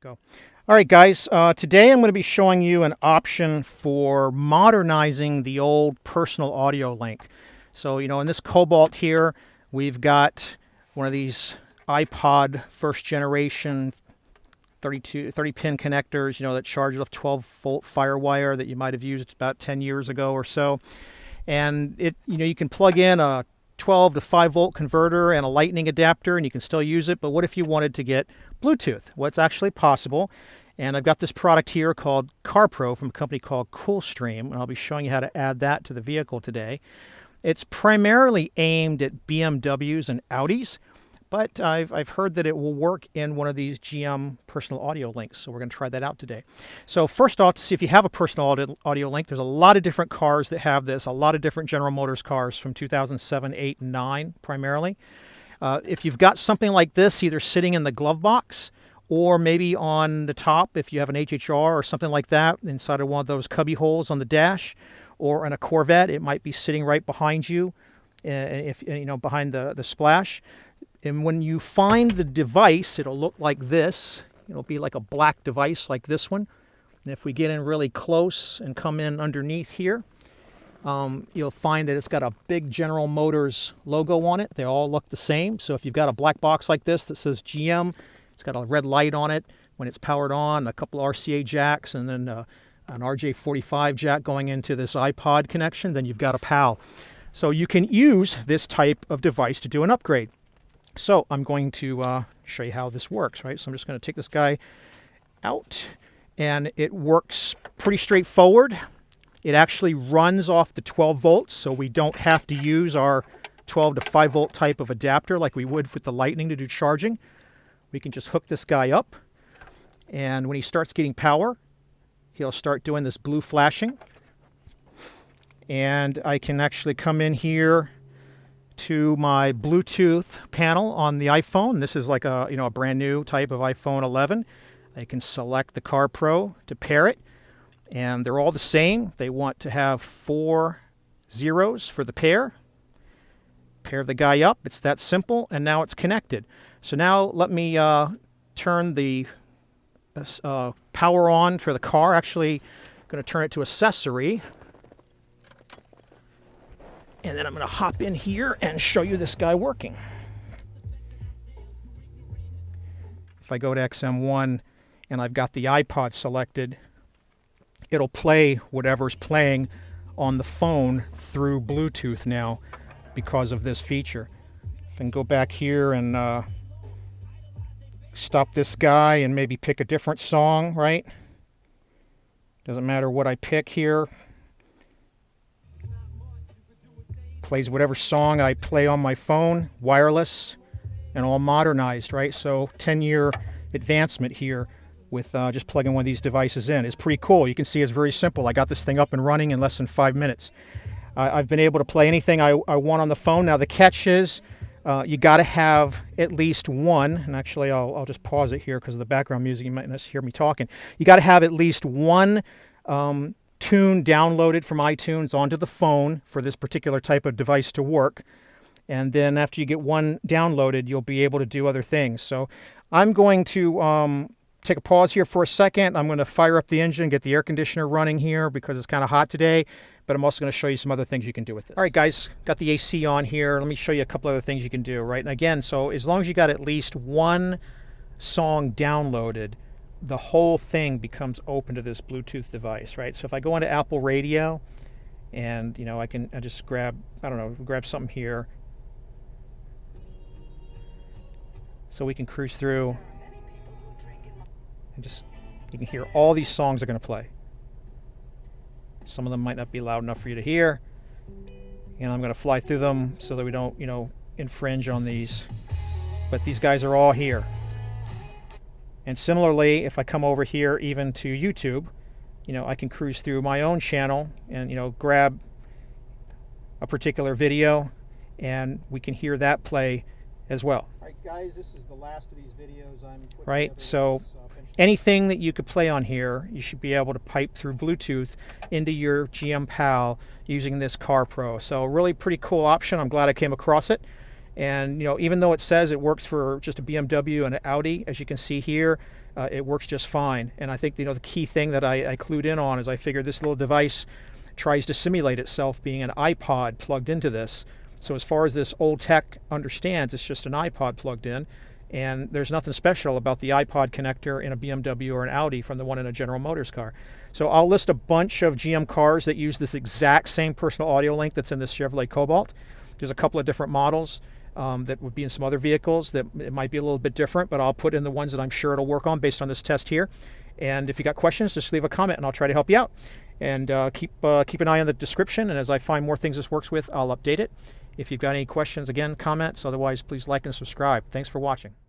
Go. All right, guys, today I'm going to be showing you an option for modernizing the old personal audio link. So, in this Cobalt here, we've got one of these iPod first generation 30-pin connectors, that charges off 12-volt Firewire that you might have used about 10 years ago or so. And you can plug in a 12 to 5-volt converter and a lightning adapter and you can still use it. But what if you wanted to get Bluetooth? What's actually possible? And I've got this product here called CarPro from a company called Coolstream, and I'll be showing you how to add that to the vehicle today. It's primarily aimed at BMWs and Audis, but I've heard that it will work in one of these GM personal audio links, so we're going to try that out today. So first off, to see if you have a personal audio link, there's a lot of different cars that have this, a lot of different General Motors cars from 2007, 8, and 9 primarily. If you've got something like this either sitting in the glove box or maybe on the top if you have an HHR or something like that inside of one of those cubby holes on the dash, or in a Corvette it might be sitting right behind you, behind the splash. And when you find the device, it'll look like this. It'll be like a black device like this one. And if we get in really close and come in underneath here, you'll find that it's got a big General Motors logo on it. They all look the same. So if you've got a black box like this that says GM, it's got a red light on it when it's powered on, a couple RCA jacks, and then an RJ45 jack going into this iPod connection, then you've got a PAL. So you can use this type of device to do an upgrade. So I'm going to show you how this works, right? So I'm just going to take this guy out, and it works pretty straightforward. It actually runs off the 12 volts, so we don't have to use our 12 to 5 volt type of adapter like we would with the lightning to do charging. We can just hook this guy up, and when he starts getting power, he'll start doing this blue flashing. And I can actually come in here to my Bluetooth panel on the iPhone. This is like a brand new type of iPhone 11. I can select the CarPro to pair it, and they're all the same. They want to have 4 zeros for the pair. Pair the guy up. It's that simple, and now it's connected. So now let me turn the power on for the car. Actually, I'm going to turn it to accessory. And then I'm going to hop in here and show you this guy working. If I go to XM1 and I've got the iPod selected, it'll play whatever's playing on the phone through Bluetooth now because of this feature. I can go back here and stop this guy and maybe pick a different song, right? Doesn't matter what I pick here. Plays whatever song I play on my phone, wireless and all modernized, right? So 10-year advancement here with just plugging one of these devices in. It's pretty cool. You can see it's very simple. I got this thing up and running in less than 5 minutes. I've been able to play anything I want on the phone. Now the catch is you got to have at least one, and actually I'll just pause it here because of the background music. You might not hear me talking. You got to have at least one tune downloaded from iTunes onto the phone for this particular type of device to work. And then after you get one downloaded, you'll be able to do other things. So I'm going to take a pause here for a second. I'm going to fire up the engine, get the air conditioner running here because it's kind of hot today. But I'm also going to show you some other things you can do with this. All right, guys, got the AC on here. Let me show you a couple other things you can do, right? And again, so as long as you got at least one song downloaded, the whole thing becomes open to this Bluetooth device, right? So if I go into Apple Radio and, I just grab something here. So we can cruise through and you can hear all these songs are going to play. Some of them might not be loud enough for you to hear. And I'm going to fly through them so that we don't, infringe on these. But these guys are all here. And similarly, if I come over here even to YouTube, I can cruise through my own channel and, grab a particular video and we can hear that play as well. All right, guys, this is the last of these videos I'm putting right, so anything that you could play on here, you should be able to pipe through Bluetooth into your GM PAL using this CarPro. So really pretty cool option. I'm glad I came across it. And even though it says it works for just a BMW and an Audi, as you can see here, it works just fine. And I think the key thing that I clued in on is I figured this little device tries to simulate itself being an iPod plugged into this. So as far as this old tech understands, it's just an iPod plugged in, and there's nothing special about the iPod connector in a BMW or an Audi from the one in a General Motors car. So I'll list a bunch of GM cars that use this exact same personal audio link that's in this Chevrolet Cobalt. There's a couple of different models that would be in some other vehicles that it might be a little bit different, but I'll put in the ones that I'm sure it'll work on based on this test here. And if you got questions, just leave a comment and I'll try to help you out. And keep an eye on the description, and as I find more things this works with, I'll update it. If you've got any questions, again, comments. Otherwise, please like and subscribe. Thanks for watching.